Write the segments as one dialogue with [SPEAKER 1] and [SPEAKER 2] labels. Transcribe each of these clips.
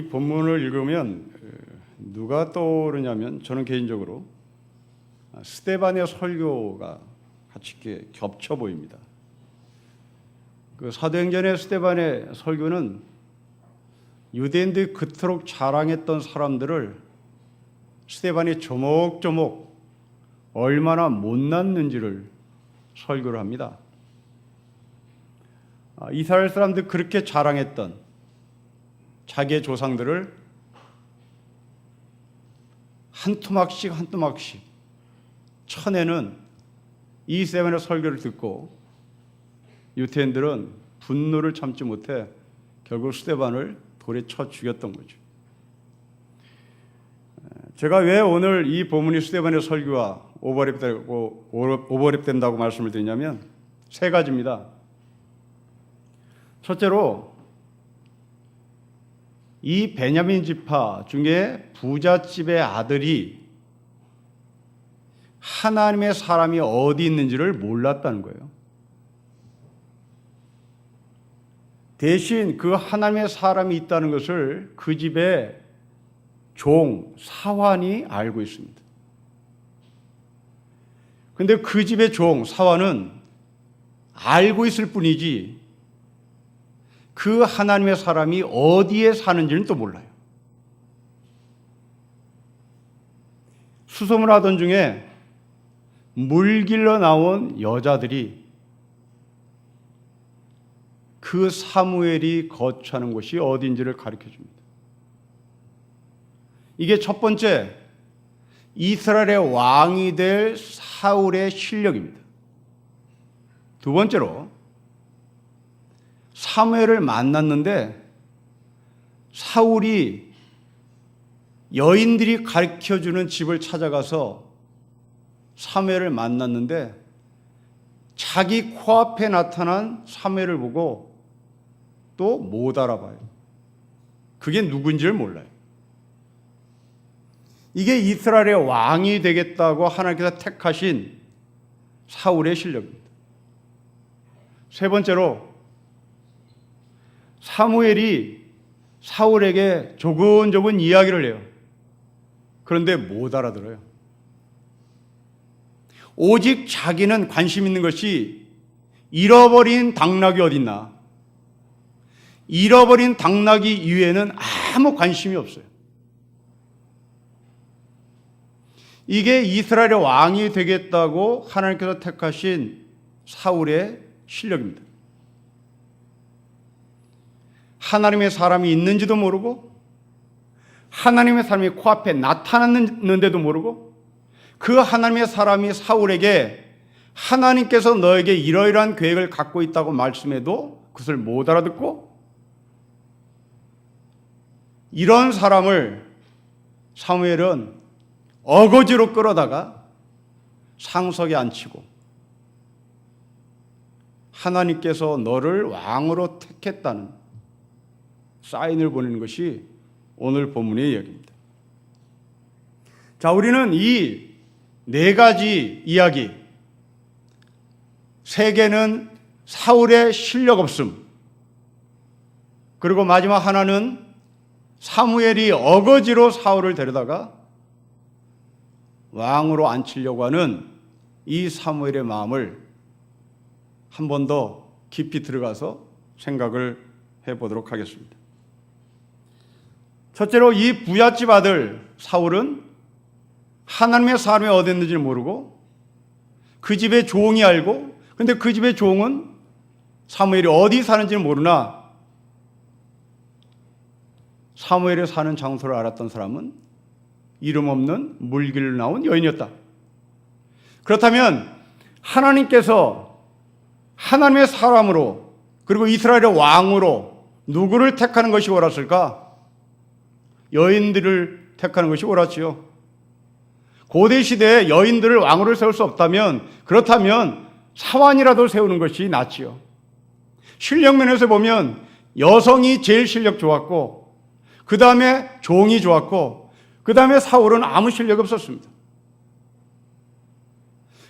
[SPEAKER 1] 이 본문을 읽으면 누가 떠오르냐면 저는 개인적으로 스데반의 설교가 같이 이렇게 겹쳐 보입니다. 그 사도행전의 스데반의 설교는 유대인들이 그토록 자랑했던 사람들을 스데반이 조목조목 얼마나 못났는지를 설교를 합니다. 이스라엘 사람들이 그렇게 자랑했던 자기의 조상들을 한 토막씩 한 토막씩 쳐내는 이 스데반의 설교를 듣고 유대인들은 분노를 참지 못해 결국 스데반을 돌에 쳐 죽였던 거죠. 제가 왜 오늘 이 본문이 스데반의 설교와 오버랩된다고 말씀을 드리냐면 세 가지입니다. 첫째로 이 베냐민 지파 중에 부잣집의 아들이 하나님의 사람이 어디 있는지를 몰랐다는 거예요. 대신 그 하나님의 사람이 있다는 것을 그 집의 종, 사환이 알고 있습니다. 그런데 그 집의 종, 사환은 알고 있을 뿐이지 그 하나님의 사람이 어디에 사는지는 또 몰라요. 수소문 하던 중에 물길러 나온 여자들이 그 사무엘이 거처하는 곳이 어딘지를 가르쳐 줍니다. 이게 첫 번째, 이스라엘의 왕이 될 사울의 실력입니다. 두 번째로, 사무엘을 만났는데 사울이 여인들이 가르쳐주는 집을 찾아가서 사무엘을 만났는데 자기 코앞에 나타난 사무엘을 보고 또 못 알아봐요. 그게 누군지를 몰라요. 이게 이스라엘의 왕이 되겠다고 하나님께서 택하신 사울의 실력입니다. 세 번째로, 사무엘이 사울에게 조근조근 이야기를 해요. 그런데 못 알아들어요. 오직 자기는 관심 있는 것이 잃어버린 당나귀 어딨나, 잃어버린 당나귀 이외에는 아무 관심이 없어요. 이게 이스라엘의 왕이 되겠다고 하나님께서 택하신 사울의 실력입니다. 하나님의 사람이 있는지도 모르고 하나님의 사람이 코앞에 나타났는데도 모르고 그 하나님의 사람이 사울에게 하나님께서 너에게 이러이러한 계획을 갖고 있다고 말씀해도 그것을 못 알아듣고 이런 사람을 사무엘은 어거지로 끌어다가 상석에 앉히고 하나님께서 너를 왕으로 택했다는 사인을 보내는 것이 오늘 본문의 이야기입니다. 자, 우리는 이 네 가지 이야기, 세 개는 사울의 실력 없음, 그리고 마지막 하나는 사무엘이 어거지로 사울을 데려다가 왕으로 앉히려고 하는 이 사무엘의 마음을 한 번 더 깊이 들어가서 생각을 해보도록 하겠습니다. 첫째로, 이 부잣집 아들 사울은 하나님의 사람이 어디 있는지 모르고 그 집의 종이 알고, 그런데 그 집의 종은 사무엘이 어디 사는지는 모르나 사무엘이 사는 장소를 알았던 사람은 이름 없는 물길로 나온 여인이었다. 그렇다면 하나님께서 하나님의 사람으로 그리고 이스라엘의 왕으로 누구를 택하는 것이 옳았을까? 여인들을 택하는 것이 옳았지요. 고대 시대에 여인들을 왕으로 세울 수 없다면, 그렇다면 사환이라도 세우는 것이 낫지요. 실력 면에서 보면 여성이 제일 실력 좋았고, 그 다음에 종이 좋았고, 그 다음에 사울은 아무 실력이 없었습니다.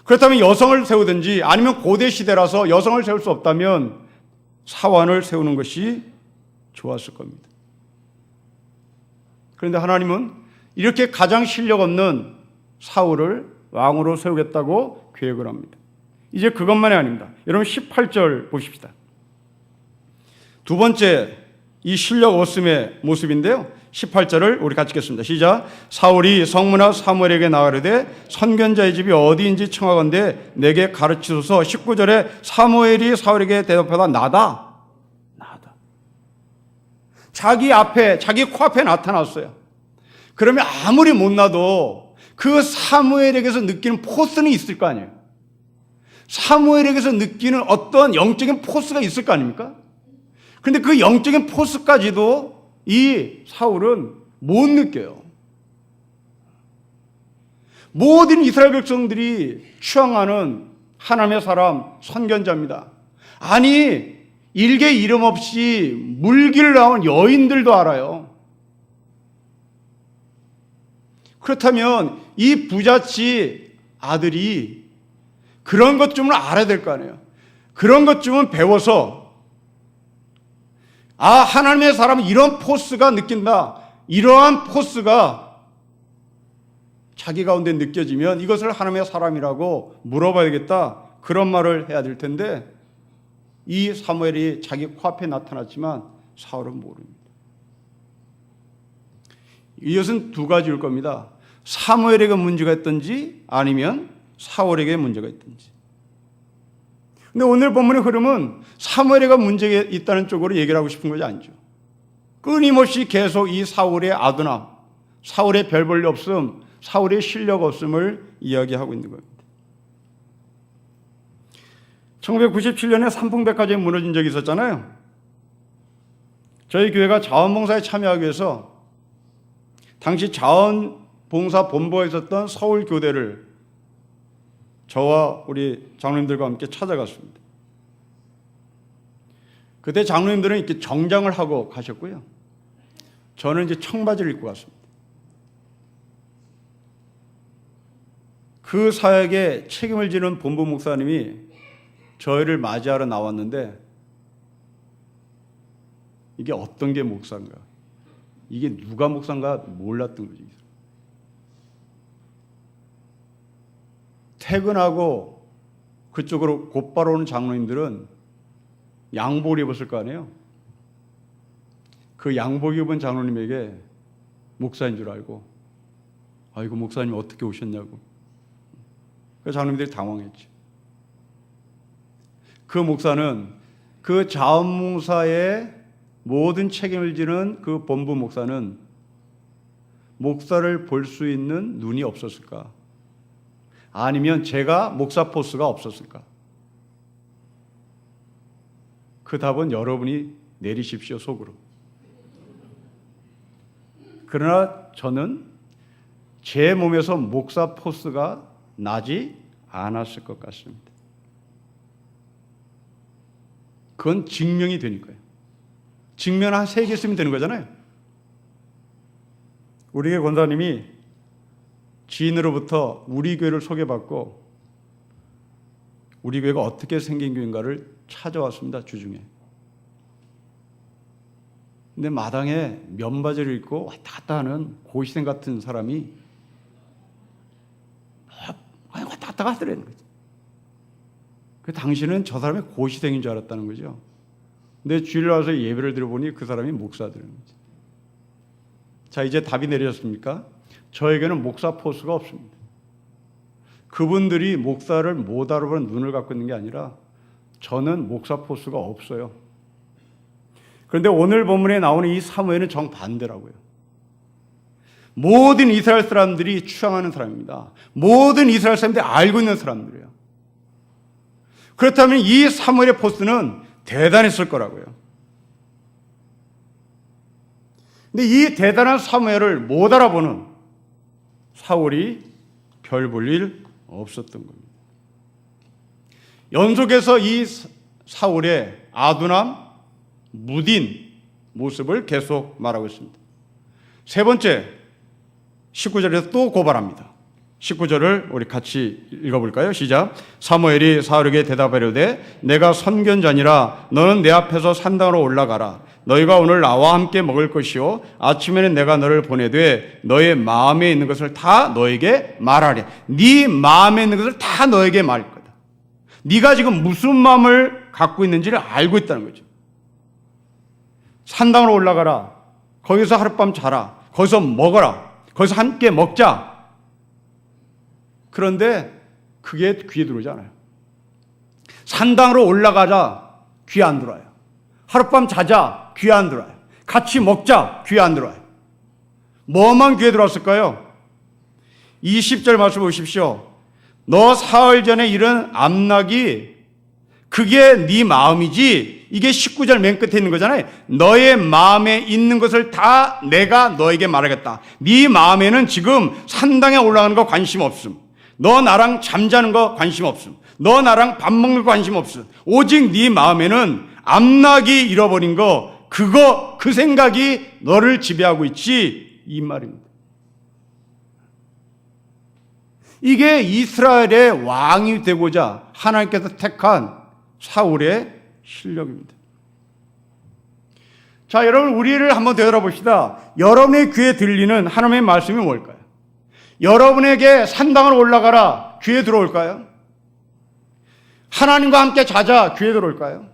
[SPEAKER 1] 그렇다면 여성을 세우든지, 아니면 고대 시대라서 여성을 세울 수 없다면 사환을 세우는 것이 좋았을 겁니다. 그런데 하나님은 이렇게 가장 실력 없는 사울을 왕으로 세우겠다고 계획을 합니다. 이제 그것만이 아닙니다. 여러분 18절 보십시다. 두 번째 이 실력 없음의 모습인데요. 18절을 우리 같이 읽겠습니다. 시작. 사울이 성문하 사무엘에게 나가르되 선견자의 집이 어디인지 청하건대 내게 가르치소서. 19절에 사무엘이 사울에게 대답하다 나다. 자기 앞에, 자기 코앞에 나타났어요. 그러면 아무리 못나도 그 사무엘에게서 느끼는 포스는 있을 거 아니에요. 사무엘에게서 느끼는 어떤 영적인 포스가 있을 거 아닙니까? 그런데 그 영적인 포스까지도 이 사울은 못 느껴요. 모든 이스라엘 백성들이 추앙하는 하나님의 사람 선견자입니다. 아니 일개 이름 없이 물기를 나온 여인들도 알아요. 그렇다면 이 부잣집 아들이 그런 것 좀 알아야 될 거 아니에요. 그런 것 좀은 배워서 하나님의 사람은 이런 포스가 느낀다. 이러한 포스가 자기 가운데 느껴지면 이것을 하나님의 사람이라고 물어봐야겠다. 그런 말을 해야 될 텐데 이 사무엘이 자기 코앞에 나타났지만 사울은 모릅니다. 이것은 두 가지일 겁니다. 사무엘에게 문제가 있든지 아니면 사울에게 문제가 있든지. 근데 오늘 본문의 흐름은 사무엘에게 문제가 있다는 쪽으로 얘기를 하고 싶은 것이 아니죠. 끊임없이 계속 이 사울의 아두남, 사울의 별 볼 일 없음, 사울의 실력 없음을 이야기하고 있는 겁니다. 1997년에 삼풍백화점이 무너진 적이 있었잖아요. 저희 교회가 자원봉사에 참여하기 위해서 당시 자원봉사 본부에 있었던 서울교대를 저와 우리 장로님들과 함께 찾아갔습니다. 그때 장로님들은 이렇게 정장을 하고 가셨고요. 저는 이제 청바지를 입고 갔습니다. 그 사역에 책임을 지는 본부 목사님이 저희를 맞이하러 나왔는데 이게 어떤 게 목사인가? 이게 누가 목사인가 몰랐던 거죠. 퇴근하고 그쪽으로 곧바로 오는 장로님들은 양복을 입었을 거 아니에요. 그 양복 입은 장로님에게 목사인 줄 알고 아이고 목사님 어떻게 오셨냐고. 그 장로님들이 당황했죠. 그 목사는 그 자원봉사의 모든 책임을 지는 그 본부 목사는 목사를 볼 수 있는 눈이 없었을까? 아니면 제가 목사 포스가 없었을까? 그 답은 여러분이 내리십시오, 속으로. 그러나 저는 제 몸에서 목사 포스가 나지 않았을 것 같습니다. 그건 증명이 되니까요. 증명 한 3개 쓰면 되는 거잖아요. 우리 교회 권사님이 지인으로부터 우리 교회를 소개받고 우리 교회가 어떻게 생긴 교회인가를 찾아왔습니다. 주중에. 근데 마당에 면바지를 입고 왔다 갔다 하는 고시생 같은 사람이 왔다 갔다 하더라는 거죠. 그 당신은 저 사람이 고시생인 줄 알았다는 거죠. 근데 주일 와서 예배를 들어보니 그 사람이 목사들인 거죠. 자, 이제 답이 내려졌습니까? 저에게는 목사 포스가 없습니다. 그분들이 목사를 못 알아보는 눈을 갖고 있는 게 아니라 저는 목사 포스가 없어요. 그런데 오늘 본문에 나오는 이 사무엘은 정반대라고요. 모든 이스라엘 사람들이 추앙하는 사람입니다. 모든 이스라엘 사람들이 알고 있는 사람들이에요. 그렇다면 이 사무엘의 포스는 대단했을 거라고요. 근데 이 대단한 사무엘을 못 알아보는 사울이 별 볼 일 없었던 겁니다. 연속해서 이 사울의 아두남, 무딘 모습을 계속 말하고 있습니다. 세 번째, 19절에서 또 고발합니다. 19절을 우리 같이 읽어볼까요? 시작. 사무엘이 사울에게 대답하려되 내가 선견자니라 너는 내 앞에서 산당으로 올라가라. 너희가 오늘 나와 함께 먹을 것이요 아침에는 내가 너를 보내되 너의 마음에 있는 것을 다 너에게 말하리. 네 마음에 있는 것을 다 너에게 말할 거다. 네가 지금 무슨 마음을 갖고 있는지를 알고 있다는 거죠. 산당으로 올라가라. 거기서 하룻밤 자라. 거기서 먹어라. 거기서 함께 먹자. 그런데 그게 귀에 들어오지 않아요. 산당으로 올라가자. 귀에 안 들어와요. 하룻밤 자자. 귀에 안 들어와요. 같이 먹자. 귀에 안 들어와요. 뭐만 귀에 들어왔을까요? 20절 말씀 보십시오. 너 사흘 전에 이른 암낙이 그게 네 마음이지. 이게 19절 맨 끝에 있는 거잖아요. 너의 마음에 있는 것을 다 내가 너에게 말하겠다. 네 마음에는 지금 산당에 올라가는 거 관심 없음. 너 나랑 잠자는 거 관심 없음. 너 나랑 밥 먹는 거 관심 없음. 오직 네 마음에는 암낙이 잃어버린 거 그거 그 생각이 너를 지배하고 있지 이 말입니다. 이게 이스라엘의 왕이 되고자 하나님께서 택한 사울의 실력입니다. 자, 여러분 우리를 한번 되돌아봅시다. 여러분의 귀에 들리는 하나님의 말씀이 뭘까요? 여러분에게 산당을 올라가라 귀에 들어올까요? 하나님과 함께 자자 귀에 들어올까요?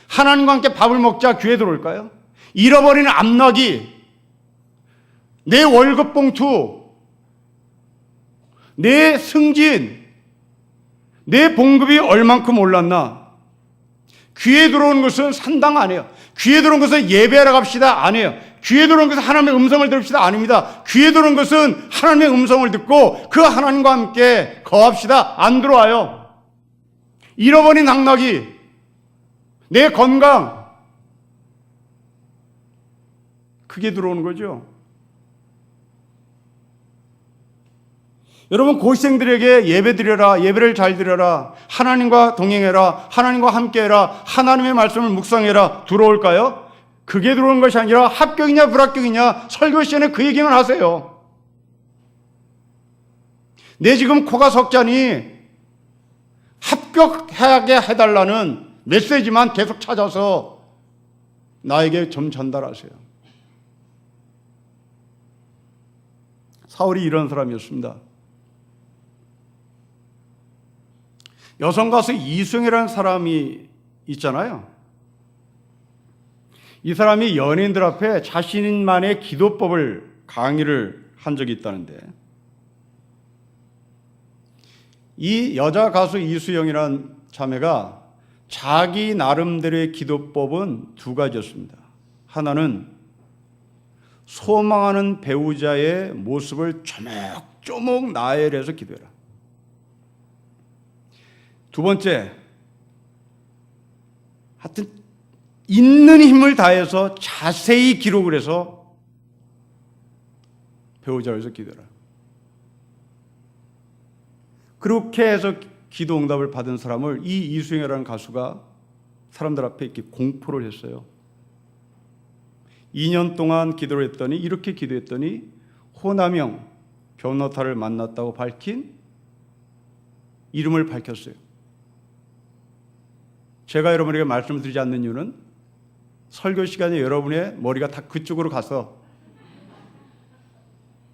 [SPEAKER 1] 하나님과 함께 밥을 먹자 귀에 들어올까요? 잃어버리는 암낙이 내 월급 봉투, 내 승진, 내 봉급이 얼만큼 올랐나? 귀에 들어오는 것은 산당 아니에요. 귀에 들어온 것은 예배하러 갑시다 아니에요. 귀에 들어온 것은 하나님의 음성을 들읍시다 아닙니다. 귀에 들어온 것은 하나님의 음성을 듣고 그 하나님과 함께 거합시다 안 들어와요. 잃어버린 낙낙이, 내 건강, 그게 들어오는 거죠. 여러분 고시생들에게 예배 드려라, 예배를 잘 드려라, 하나님과 동행해라, 하나님과 함께해라, 하나님의 말씀을 묵상해라 들어올까요? 그게 들어오는 것이 아니라 합격이냐 불합격이냐 설교 시간에 그 얘기만 하세요. 내 지금 코가 석자니 합격하게 해달라는 메시지만 계속 찾아서 나에게 좀 전달하세요. 사울이 이런 사람이었습니다. 여성 가수 이수영이라는 사람이 있잖아요. 이 사람이 연예인들 앞에 자신만의 기도법을 강의를 한 적이 있다는데 이 여자 가수 이수영이라는 자매가 자기 나름대로의 기도법은 두 가지였습니다. 하나는 소망하는 배우자의 모습을 조목조목 나열해서 기도해라. 두 번째, 하여튼 있는 힘을 다해서 자세히 기록을 해서 배우자를 위해서 기도해라. 그렇게 해서 기도 응답을 받은 사람을 이 이수영이라는 가수가 사람들 앞에 이렇게 공포를 했어요. 2년 동안 기도를 했더니 이렇게 기도했더니 호남형 변호사를 만났다고 밝힌 이름을 밝혔어요. 제가 여러분에게 말씀을 드리지 않는 이유는 설교 시간에 여러분의 머리가 다 그쪽으로 가서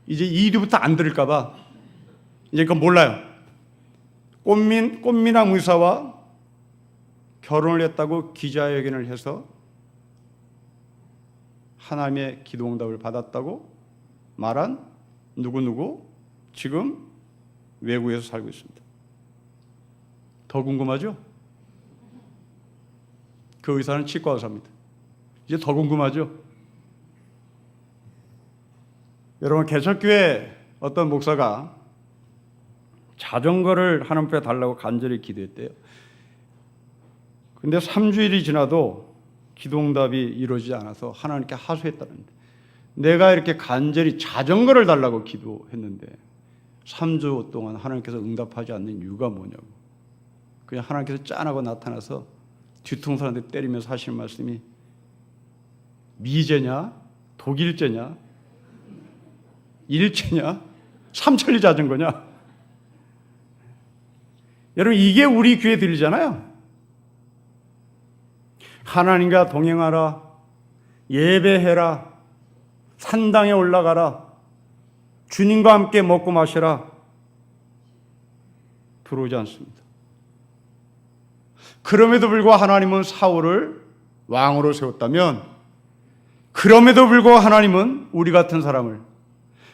[SPEAKER 1] 이제 이 일부터 안 들을까 봐 이제 그건 몰라요. 꽃미남 의사와 결혼을 했다고 기자회견을 해서 하나님의 기도 응답을 받았다고 말한 누구누구 지금 외국에서 살고 있습니다. 더 궁금하죠? 그 의사는 치과 의사입니다. 이제 더 궁금하죠? 여러분 개척교회 어떤 목사가 자전거를 하나님께 달라고 간절히 기도했대요. 근데 3주일이 지나도 기도응답이 이루어지지 않아서 하나님께 하소했다는데 내가 이렇게 간절히 자전거를 달라고 기도했는데 3주 동안 하나님께서 응답하지 않는 이유가 뭐냐고. 그냥 하나님께서 짠하고 나타나서 뒤통수한테 때리면서 하시는 말씀이 미제냐? 독일제냐? 일제냐? 삼천리 자전거냐? 여러분, 이게 우리 귀에 들리잖아요. 하나님과 동행하라, 예배해라, 산당에 올라가라, 주님과 함께 먹고 마시라. 들어오지 않습니다. 그럼에도 불구하고 하나님은 사울을 왕으로 세웠다면, 그럼에도 불구하고 하나님은 우리 같은 사람을,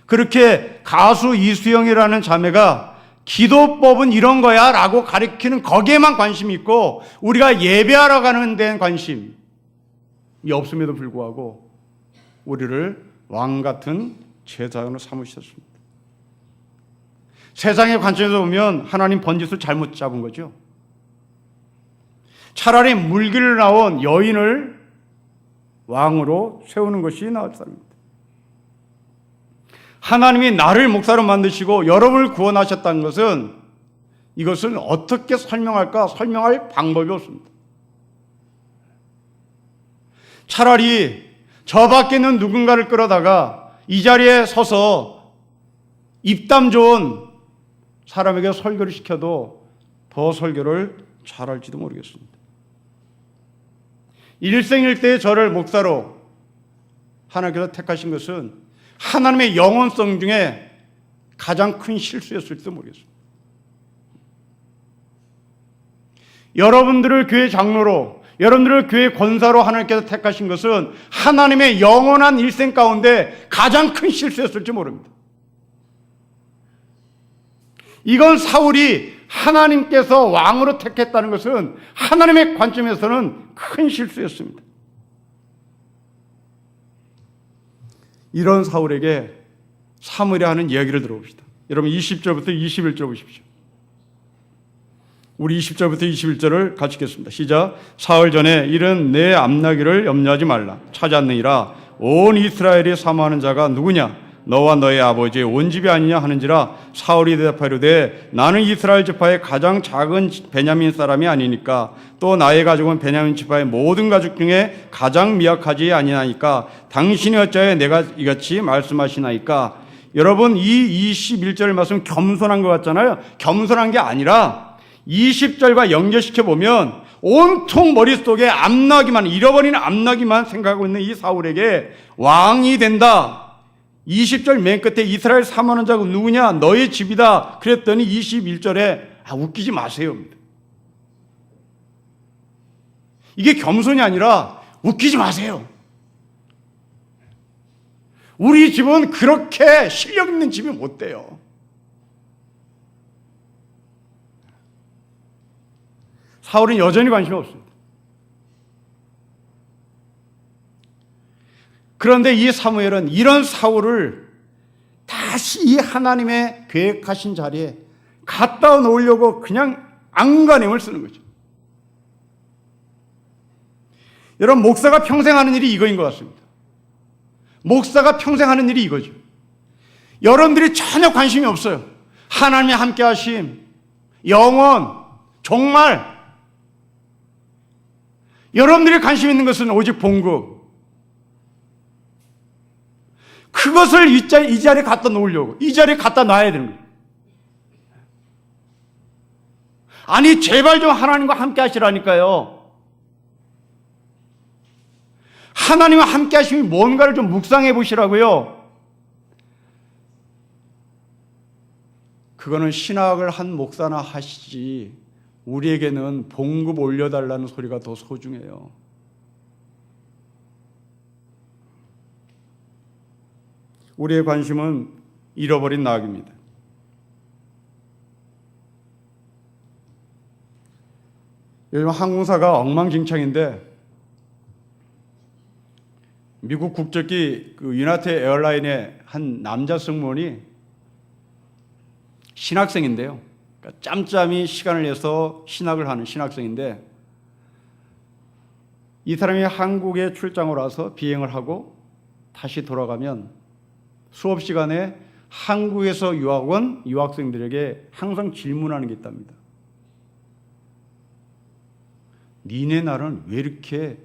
[SPEAKER 1] 그렇게 가수 이수영이라는 자매가 기도법은 이런 거야 라고 가리키는 거기에만 관심이 있고, 우리가 예배하러 가는 데는 관심이 없음에도 불구하고 우리를 왕 같은 제사장으로 삼으셨습니다. 세상의 관점에서 보면 하나님 번짓을 잘못 잡은 거죠. 차라리 물길을 나온 여인을 왕으로 세우는 것이 나았습니다. 하나님이 나를 목사로 만드시고 여러분을 구원하셨다는 것은, 이것을 어떻게 설명할까? 설명할 방법이 없습니다. 차라리 저 밖에 있는 누군가를 끌어다가 이 자리에 서서 입담 좋은 사람에게 설교를 시켜도 더 설교를 잘할지도 모르겠습니다. 일생일대에 저를 목사로 하나님께서 택하신 것은 하나님의 영원성 중에 가장 큰 실수였을지도 모르겠습니다. 여러분들을 교회 장로로, 여러분들을 교회 권사로 하나님께서 택하신 것은 하나님의 영원한 일생 가운데 가장 큰 실수였을지 모릅니다. 이건 사울이 하나님께서 왕으로 택했다는 것은 하나님의 관점에서는 큰 실수였습니다. 이런 사울에게 사무엘이 하는 이야기를 들어봅시다. 여러분 20절부터 21절 보십시오. 우리 20절부터 21절을 같이 읽겠습니다. 시작. 사흘 전에 이른 내 암나기를 염려하지 말라. 찾았느니라. 온 이스라엘이 사모하는 자가 누구냐? 너와 너의 아버지의 온 집이 아니냐 하는지라. 사울이 대답하려되 나는 이스라엘 지파의 가장 작은 베냐민 사람이 아니니까, 또 나의 가족은 베냐민 지파의 모든 가족 중에 가장 미약하지 아니하니까 당신이 어찌하여 내가 이같이 말씀하시나이까. 여러분, 이 21절 말씀 겸손한 것 같잖아요. 겸손한 게 아니라 20절과 연결시켜 보면 온통 머릿속에 암나기만, 잃어버린 암나기만 생각하고 있는 이 사울에게 왕이 된다. 20절 맨 끝에 이스라엘 사모하는 자가 누구냐? 너의 집이다. 그랬더니 21절에 웃기지 마세요. 이게 겸손이 아니라 웃기지 마세요. 우리 집은 그렇게 실력 있는 집이 못 돼요. 사울은 여전히 관심이 없습니다. 그런데 이 사무엘은 이런 사울을 다시 이 하나님의 계획하신 자리에 갖다 놓으려고 그냥 안간힘을 쓰는 거죠. 여러분, 목사가 평생 하는 일이 이거인 것 같습니다. 목사가 평생 하는 일이 이거죠. 여러분들이 전혀 관심이 없어요. 하나님의 함께 하심, 영원, 정말. 여러분들이 관심 있는 것은 오직 봉급. 그것을 이 자리에 갖다 놓으려고, 이 자리에 갖다 놔야 되는 거예요. 아니, 제발 좀 하나님과 함께 하시라니까요. 하나님과 함께 하심이 뭔가를 좀 묵상해 보시라고요. 그거는 신학을 한 목사나 하시지, 우리에게는 봉급 올려달라는 소리가 더 소중해요. 우리의 관심은 잃어버린 낙입니다. 요즘 항공사가 엉망진창인데, 미국 국적기 유나이티드 에어라인의 한 남자 승무원이 신학생인데요. 그러니까 짬짬이 시간을 내서 신학을 하는 신학생인데, 이 사람이 한국에 출장을 와서 비행을 하고 다시 돌아가면 수업 시간에 한국에서 유학 온 유학생들에게 항상 질문하는 게 있답니다. 니네 나라는 왜 이렇게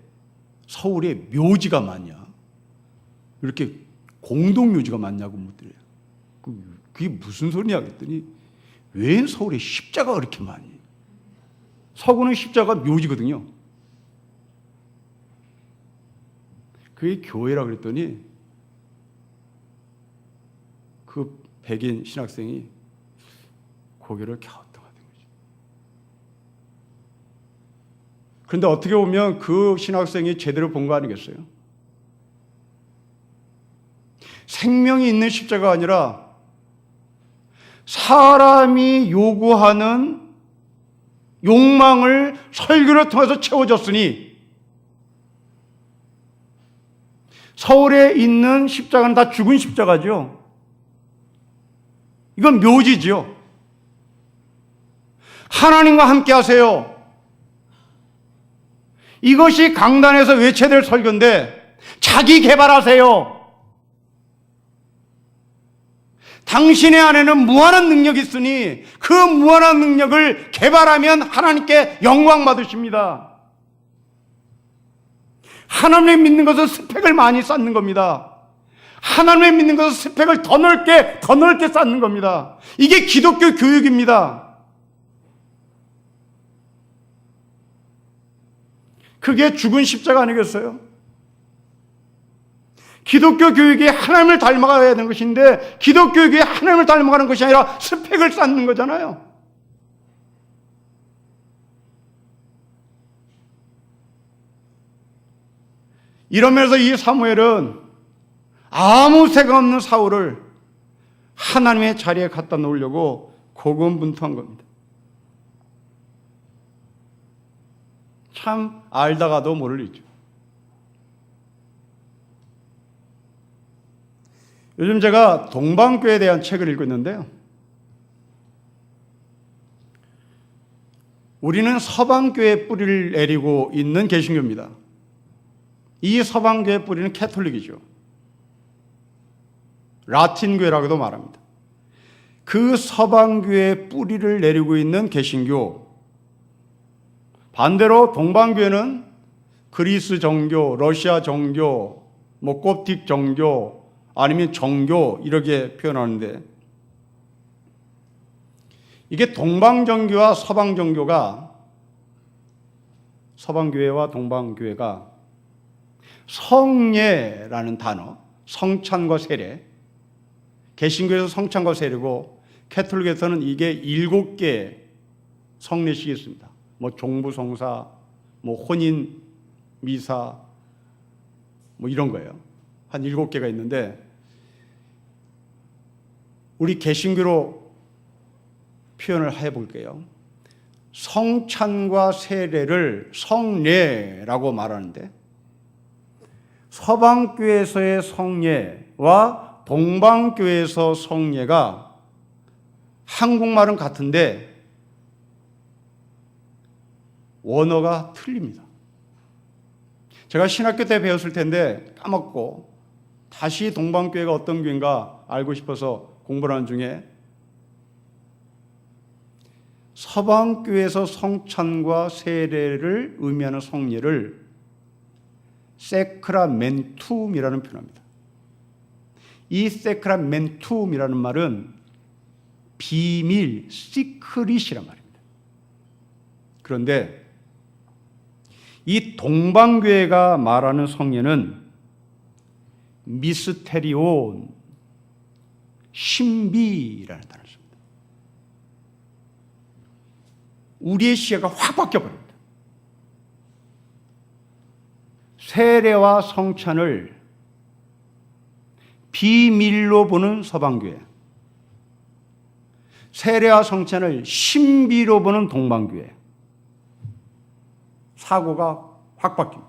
[SPEAKER 1] 서울에 묘지가 많냐? 이렇게 공동묘지가 많냐고 묻더래요. 그게 무슨 소리냐 그랬더니 왜 서울에 십자가가 그렇게 많이? 서구는 십자가 묘지거든요. 그게 교회라 그랬더니 그 백인 신학생이 고개를 갸우뚱하던 거죠. 그런데 어떻게 보면 그 신학생이 제대로 본 거 아니겠어요? 생명이 있는 십자가가 아니라 사람이 요구하는 욕망을 설교를 통해서 채워졌으니 서울에 있는 십자가는 다 죽은 십자가죠. 이건 묘지죠. 하나님과 함께 하세요. 이것이 강단에서 외쳐야 될 설교인데 자기 개발하세요. 당신의 안에는 무한한 능력이 있으니 그 무한한 능력을 개발하면 하나님께 영광 받으십니다. 하나님을 믿는 것은 스펙을 많이 쌓는 겁니다. 하나님을 믿는 것은 스펙을 더 넓게 쌓는 겁니다. 이게 기독교 교육입니다. 그게 죽은 십자가 아니겠어요? 기독교 교육이 하나님을 닮아가야 되는 것인데 기독교 교육이 하나님을 닮아가는 것이 아니라 스펙을 쌓는 거잖아요. 이러면서 이 사무엘은 아무 새가 없는 사울을 하나님의 자리에 갖다 놓으려고 고군분투한 겁니다. 참 알다가도 모를 일이죠. 요즘 제가 동방교회에 대한 책을 읽고 있는데요. 우리는 서방교회의 뿌리를 내리고 있는 개신교입니다. 이 서방교회의 뿌리는 캐톨릭이죠. 라틴교회라고도 말합니다. 그 서방교회의 뿌리를 내리고 있는 개신교. 반대로 동방교회는 그리스 정교, 러시아 정교, kop틱 정교, 아니면 정교 이렇게 표현하는데 이게 동방정교와 서방정교가 서방교회와 동방교회가 성례라는 단어, 성찬과 세례, 개신교에서 성찬과 세례고 캐톨릭에서는 이게 7개 성례식이 있습니다. 뭐 종부성사, 뭐 혼인 미사, 뭐 이런 거예요. 한 7개가 있는데 우리 개신교로 표현을 해볼게요. 성찬과 세례를 성례라고 말하는데 서방교회에서의 성례와 동방교회에서 성례가 한국말은 같은데 원어가 틀립니다. 제가 신학교 때 배웠을 텐데 까먹고 다시 동방교회가 어떤 교회인가 알고 싶어서 공부를 하는 중에 서방교회에서 성찬과 세례를 의미하는 성례를 세크라멘툼이라는 표현입니다. 이 세크라멘툼이라는 말은 비밀, 시크릿이란 말입니다. 그런데 이 동방교회가 말하는 성례는 미스테리온, 신비라는 단어를 씁니다. 우리의 시야가 확 바뀌어버립니다. 세례와 성찬을 비밀로 보는 서방교회, 세례와 성찬을 신비로 보는 동방교회, 사고가 확 바뀝니다.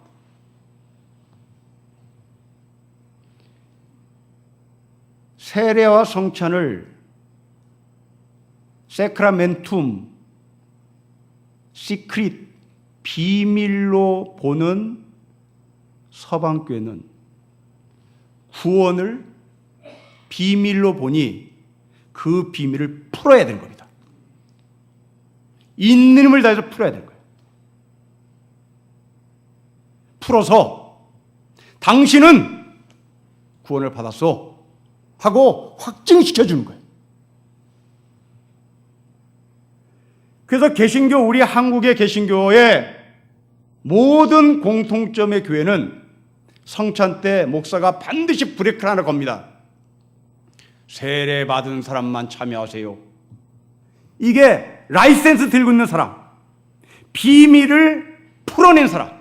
[SPEAKER 1] 세례와 성찬을 세크라멘툼, 시크릿, 비밀로 보는 서방교회는 구원을 비밀로 보니 그 비밀을 풀어야 되는 겁니다. 있는 힘을 다해서 풀어야 되는 거예요. 풀어서 당신은 구원을 받았어 하고 확증시켜 주는 거예요. 그래서 개신교, 우리 한국의 개신교의 모든 공통점의 교회는 성찬 때 목사가 반드시 브레이크를 하나 겁니다. 세례 받은 사람만 참여하세요. 이게 라이센스 들고 있는 사람, 비밀을 풀어낸 사람,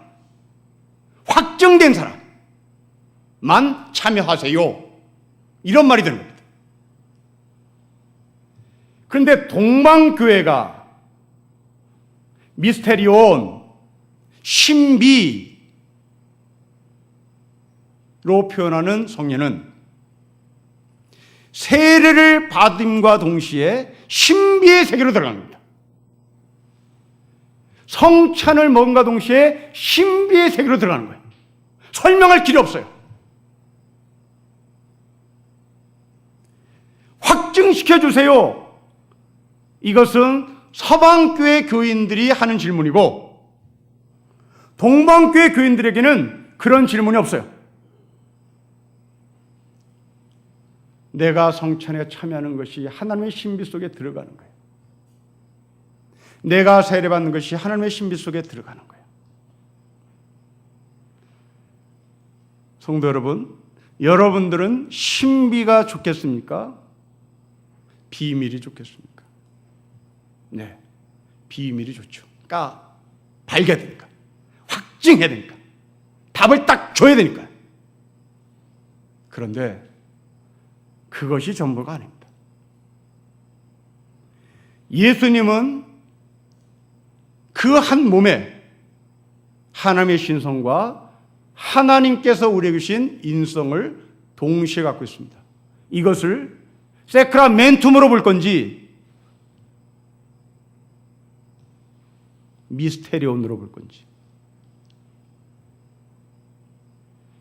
[SPEAKER 1] 확정된 사람만 참여하세요. 이런 말이 되는 겁니다. 그런데 동방교회가 미스테리온, 신비로 표현하는 성례는 세례를 받음과 동시에 신비의 세계로 들어가는 겁니다. 성찬을 먹음과 동시에 신비의 세계로 들어가는 거예요. 설명할 길이 없어요. 확증시켜 주세요. 이것은 서방교회 교인들이 하는 질문이고 동방교회 교인들에게는 그런 질문이 없어요. 내가 성찬에 참여하는 것이 하나님의 신비 속에 들어가는 거예요. 내가 세례받는 것이 하나님의 신비 속에 들어가는 거예요. 성도 여러분, 여러분들은 신비가 좋겠습니까? 비밀이 좋겠습니까? 네, 비밀이 좋죠. 그러니까 밝혀야 되니까, 확증해야 되니까, 답을 딱 줘야 되니까. 그런데 그것이 전부가 아닙니다. 예수님은 그 한 몸에 하나님의 신성과 하나님께서 우리에게 주신 인성을 동시에 갖고 있습니다. 이것을 세크라멘툼으로 볼 건지 미스테리온으로 볼 건지.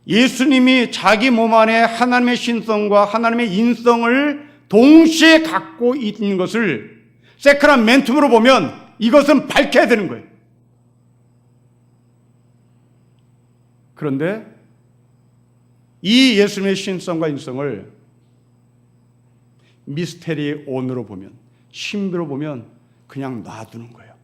[SPEAKER 1] 예수님이 자기 몸 안에 하나님의 신성과 하나님의 인성을 동시에 갖고 있는 것을 세크라멘툼으로 보면 이것은 밝혀야 되는 거예요. 그런데 이 예수님의 신성과 인성을 미스테리온으로 보면, 신비로 보면 그냥 놔두는 거예요.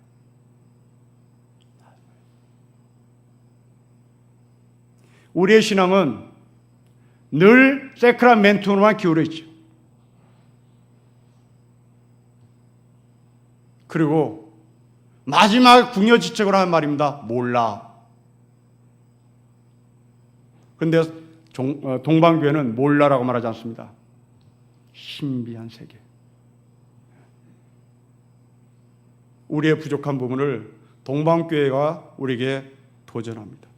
[SPEAKER 1] 우리의 신앙은 늘 세크라멘툼으로만 기울어 있죠. 그리고 마지막 궁여지책으로 하는 말입니다. 몰라. 그런데 동방교회는 몰라라고 말하지 않습니다. 신비한 세계. 우리의 부족한 부분을 동방교회가 우리에게 도전합니다.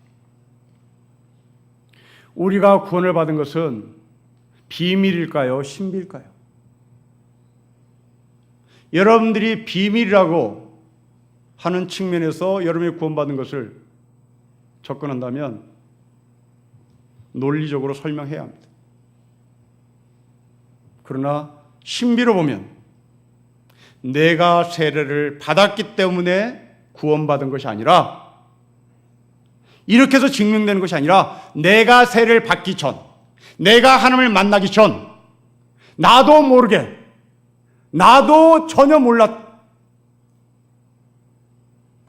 [SPEAKER 1] 우리가 구원을 받은 것은 비밀일까요? 신비일까요? 여러분들이 비밀이라고 하는 측면에서 여러분이 구원받은 것을 접근한다면 논리적으로 설명해야 합니다. 그러나 신비로 보면 내가 세례를 받았기 때문에 구원받은 것이 아니라, 이렇게 해서 증명되는 것이 아니라, 내가 세례를 받기 전, 내가 하나님을 만나기 전, 나도 모르게, 나도 전혀 몰랐,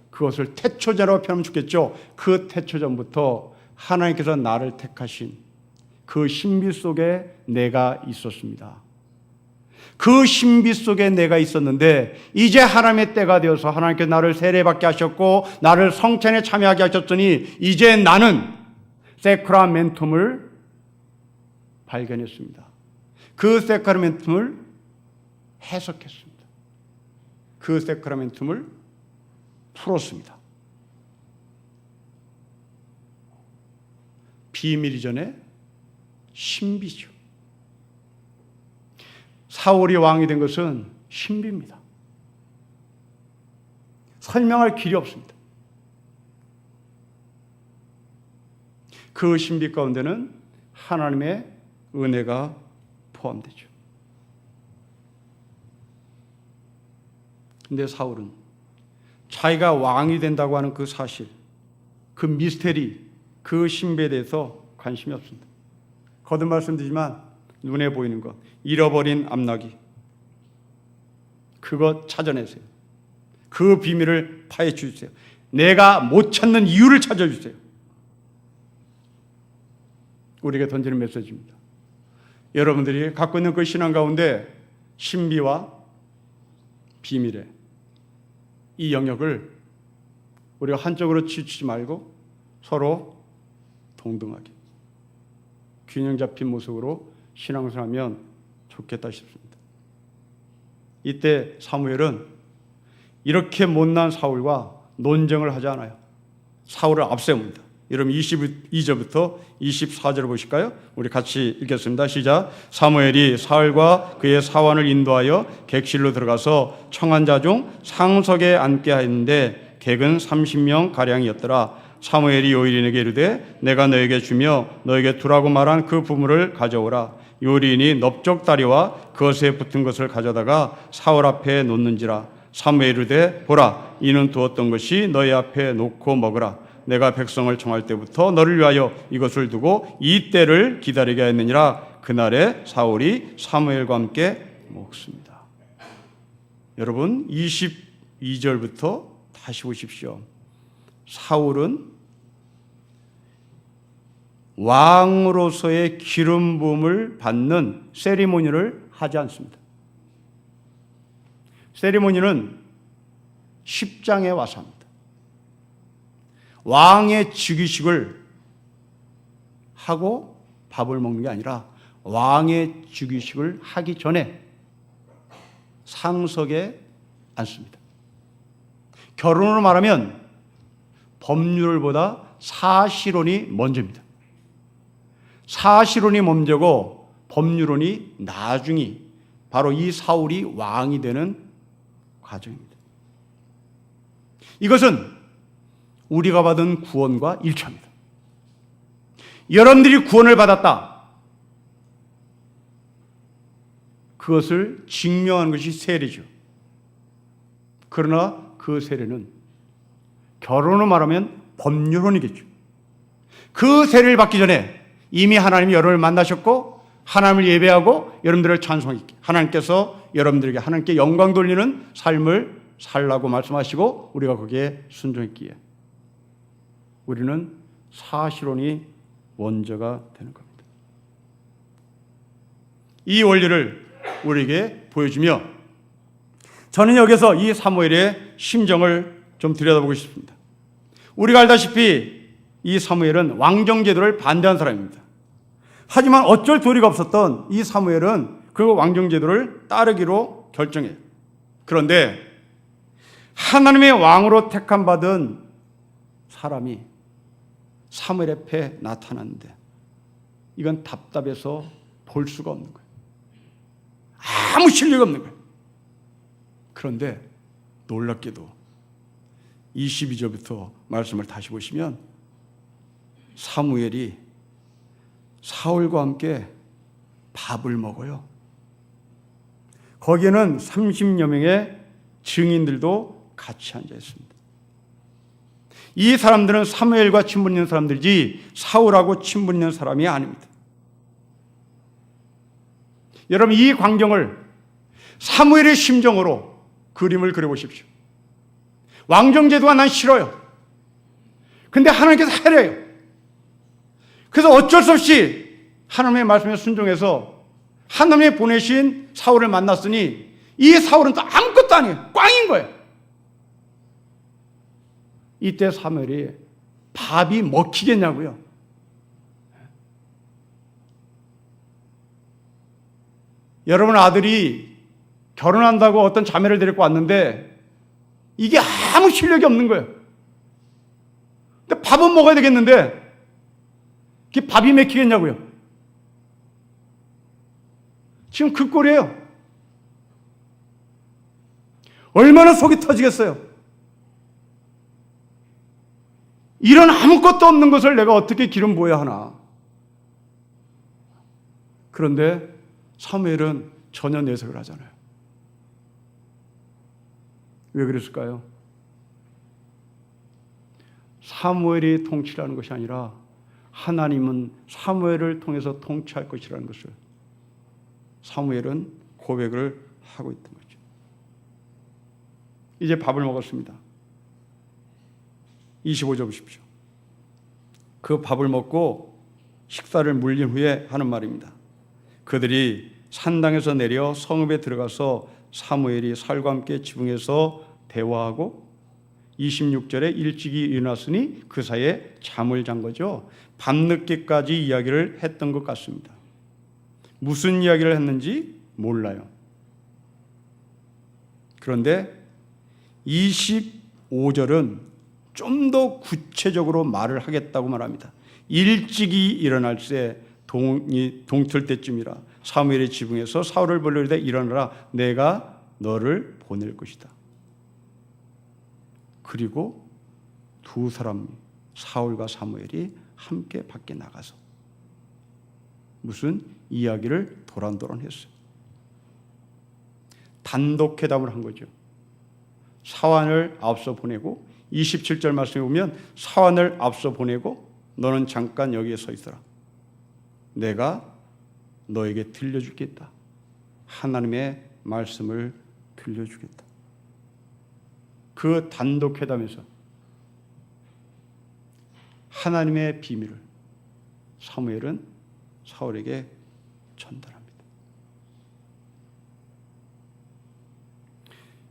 [SPEAKER 1] 그것을 태초자라고 표현하면 좋겠죠. 그 태초전부터 하나님께서 나를 택하신 그 신비 속에 내가 있었습니다. 그 신비 속에 내가 있었는데 이제 하나님의 때가 되어서 하나님께서 나를 세례받게 하셨고 나를 성찬에 참여하게 하셨더니 이제 나는 세크라멘툼을 발견했습니다. 그 세크라멘툼을 해석했습니다. 그 세크라멘툼을 풀었습니다. 비밀 이전에 신비죠. 사울이 왕이 된 것은 신비입니다. 설명할 길이 없습니다. 그 신비 가운데는 하나님의 은혜가 포함되죠. 근데 사울은 자기가 왕이 된다고 하는 그 사실, 그 미스테리, 그 신비에 대해서 관심이 없습니다. 거듭 말씀드리지만 눈에 보이는 것, 잃어버린 암나귀, 그것 찾아내세요. 그 비밀을 파헤쳐 주세요. 내가 못 찾는 이유를 찾아주세요. 우리에게 던지는 메시지입니다. 여러분들이 갖고 있는 그 신앙 가운데 신비와 비밀의 이 영역을 우리가 한쪽으로 치우치지 말고 서로 동등하게 균형 잡힌 모습으로 신앙생활하면 좋겠다 싶습니다. 이때 사무엘은 이렇게 못난 사울과 논쟁을 하지 않아요. 사울을 앞세웁니다. 여러분 22절부터 24절을 보실까요? 우리 같이 읽겠습니다. 시작. 사무엘이 사울과 그의 사원을 인도하여 객실로 들어가서 청한 자 중 상석에 앉게 하였는데 객은 30명 가량이었더라. 사무엘이 요일인에게 이르되 내가 너에게 주며 너에게 두라고 말한 그 부물을 가져오라. 요리인이 넓적다리와 그것에 붙은 것을 가져다가 사울 앞에 놓는지라. 사무엘이 이르되 보라, 이는 두었던 것이 너희 앞에 놓고 먹으라. 내가 백성을 청할 때부터 너를 위하여 이것을 두고 이 때를 기다리게 하였느니라. 그날에 사울이 사무엘과 함께 먹습니다. 여러분 22절부터 다시 보십시오. 사울은 왕으로서의 기름 부음을 받는 세리머니를 하지 않습니다. 세리머니는 10장에 와서 합니다. 왕의 즉위식을 하고 밥을 먹는 게 아니라 왕의 즉위식을 하기 전에 상석에 앉습니다. 결혼으로 말하면 법률보다 사실혼이 먼저입니다. 사실혼이 먼저고 법률혼이 나중이 바로 이 사울이 왕이 되는 과정입니다. 이것은 우리가 받은 구원과 일치합니다. 여러분들이 구원을 받았다. 그것을 증명하는 것이 세례죠. 그러나 그 세례는 결혼을 말하면 법률혼이겠죠. 그 세례를 받기 전에 이미 하나님이 여러분을 만나셨고 하나님을 예배하고 여러분들을 찬송했기에 하나님께서 여러분들에게 하나님께 영광 돌리는 삶을 살라고 말씀하시고 우리가 거기에 순종했기에 우리는 사실혼이 먼저가 되는 겁니다. 이 원리를 우리에게 보여주며 저는 여기서 이 사무엘의 심정을 좀 들여다보고 싶습니다. 우리가 알다시피 이 사무엘은 왕정제도를 반대한 사람입니다. 하지만 어쩔 도리가 없었던 이 사무엘은 그 왕정제도를 따르기로 결정해요. 그런데 하나님의 왕으로 택함받은 사람이 사무엘 앞에 나타났는데 이건 답답해서 볼 수가 없는 거예요. 아무 실력이 없는 거예요. 그런데 놀랍게도 22절부터 말씀을 다시 보시면 사무엘이 사울과 함께 밥을 먹어요. 거기에는 30여 명의 증인들도 같이 앉아 있습니다. 이 사람들은 사무엘과 친분 있는 사람들이지 사울하고 친분 있는 사람이 아닙니다. 여러분 이 광경을 사무엘의 심정으로 그림을 그려보십시오. 왕정제도가 난 싫어요. 근데 하나님께서 하래요. 그래서 어쩔 수 없이 하나님의 말씀에 순종해서 하나님이 보내신 사울을 만났으니 이 사울은 또 아무것도 아니에요. 꽝인 거예요. 이때 사무엘이 밥이 먹히겠냐고요. 여러분 아들이 결혼한다고 어떤 자매를 데리고 왔는데 이게 아무 실력이 없는 거예요. 근데 밥은 먹어야 되겠는데 이게 밥이 먹히겠냐고요. 지금 그 꼴이에요. 얼마나 속이 터지겠어요. 이런 아무것도 없는 것을 내가 어떻게 기름 부어야 하나. 그런데 사무엘은 전혀 내색을 하잖아요. 왜 그랬을까요? 사무엘이 통치라는 것이 아니라 하나님은 사무엘을 통해서 통치할 것이라는 것을 사무엘은 고백을 하고 있던 거죠. 이제 밥을 먹었습니다. 25절 보십시오. 그 밥을 먹고 식사를 물린 후에 하는 말입니다. 그들이 산당에서 내려 성읍에 들어가서 사무엘이 사울과 함께 지붕에서 대화하고 26절에 일찍이 일어났으니 그 사이에 잠을 잔 거죠. 밤늦게까지 이야기를 했던 것 같습니다. 무슨 이야기를 했는지 몰라요. 그런데 25절은 좀 더 구체적으로 말을 하겠다고 말합니다. 일찍이 일어날 때 동틀 때쯤이라 사무엘의 지붕에서 사울을 불러이르되 일어나라 내가 너를 보낼 것이다. 그리고 두 사람 사울과 사무엘이 함께 밖에 나가서 무슨 이야기를 도란도란 했어요. 단독 회담을 한 거죠. 사환을 앞서 보내고 27절 말씀에 보면 사환을 앞서 보내고 너는 잠깐 여기에 서 있어라. 내가 너에게 들려주겠다. 하나님의 말씀을 들려주겠다. 그 단독 회담에서 하나님의 비밀을 사무엘은 사울에게 전달합니다.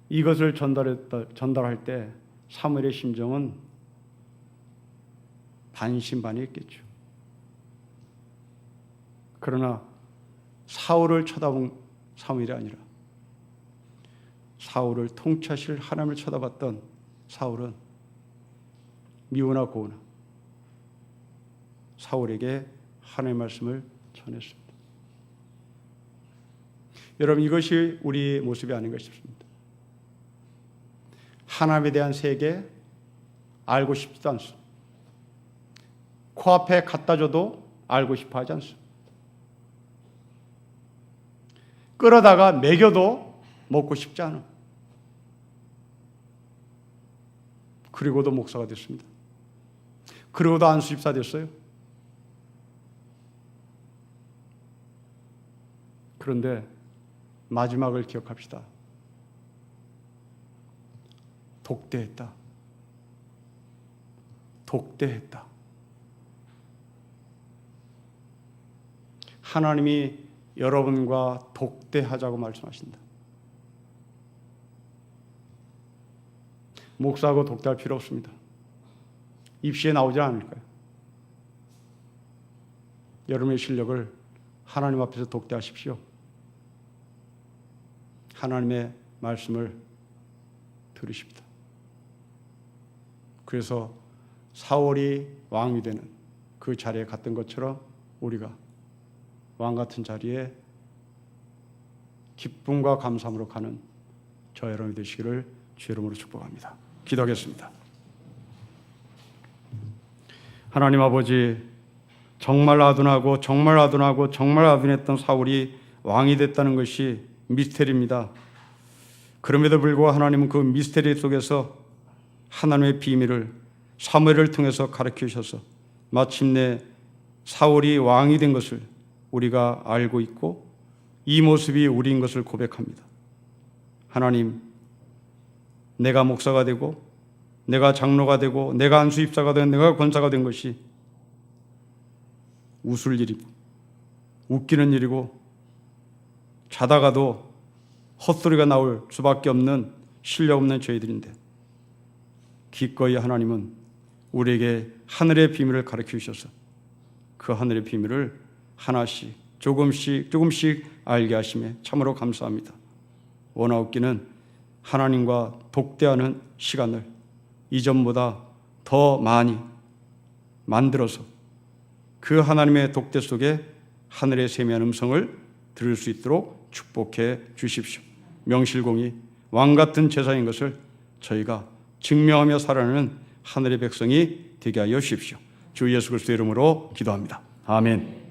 [SPEAKER 1] 이것을 전달할 때 사무엘의 심정은 반신반의했겠죠. 그러나 사울을 쳐다본 사무엘이 아니라 사울을 통치하실 하나님을 쳐다봤던 사울은 미우나 고우나 사울에게 하나님의 말씀을 전했습니다. 여러분, 이것이 우리 모습이 아닌가 싶습니다. 하나님에 대한 세계 알고 싶지도 않습니다. 코앞에 갖다 줘도 알고 싶어 하지 않습니다. 끌어다가 먹여도 먹고 싶지 않아. 그리고도 목사가 됐습니다. 그리고도 안수집사 됐어요. 그런데 마지막을 기억합시다. 독대했다. 독대했다. 하나님이 여러분과 독대하자고 말씀하신다. 목사하고 독대할 필요 없습니다. 입시에 나오지 않을까요? 여러분의 실력을 하나님 앞에서 독대하십시오. 하나님의 말씀을 들으십니다. 그래서 사울이 왕이 되는 그 자리에 갔던 것처럼 우리가 왕 같은 자리에 기쁨과 감사함으로 가는 저 여러분이 되시기를 주의 이름으로 축복합니다. 기도하겠습니다. 하나님 아버지, 정말 아둔하고 정말 아둔하고 정말 아둔했던 사울이 왕이 됐다는 것이 미스테리입니다. 그럼에도 불구하고 하나님은 그 미스테리 속에서 하나님의 비밀을 사무엘을 통해서 가르쳐 주셔서 마침내 사울이 왕이 된 것을 우리가 알고 있고 이 모습이 우리인 것을 고백합니다. 하나님, 내가 목사가 되고 내가 장로가 되고 내가 안수입사가 되고 내가 권사가 된 것이 웃을 일이고 웃기는 일이고 자다가도 헛소리가 나올 수밖에 없는 실력 없는 저희들인데 기꺼이 하나님은 우리에게 하늘의 비밀을 가르쳐 주셔서 그 하늘의 비밀을 하나씩 조금씩 알게 하심에 참으로 감사합니다. 원하옵기는 하나님과 독대하는 시간을 이전보다 더 많이 만들어서 그 하나님의 독대 속에 하늘의 세미한 음성을 들을 수 있도록 축복해 주십시오. 명실공히 왕같은 제사인 것을 저희가 증명하며 살아가는 하늘의 백성이 되게 하여 주십시오. 주 예수 그리스도의 이름으로 기도합니다. 아멘.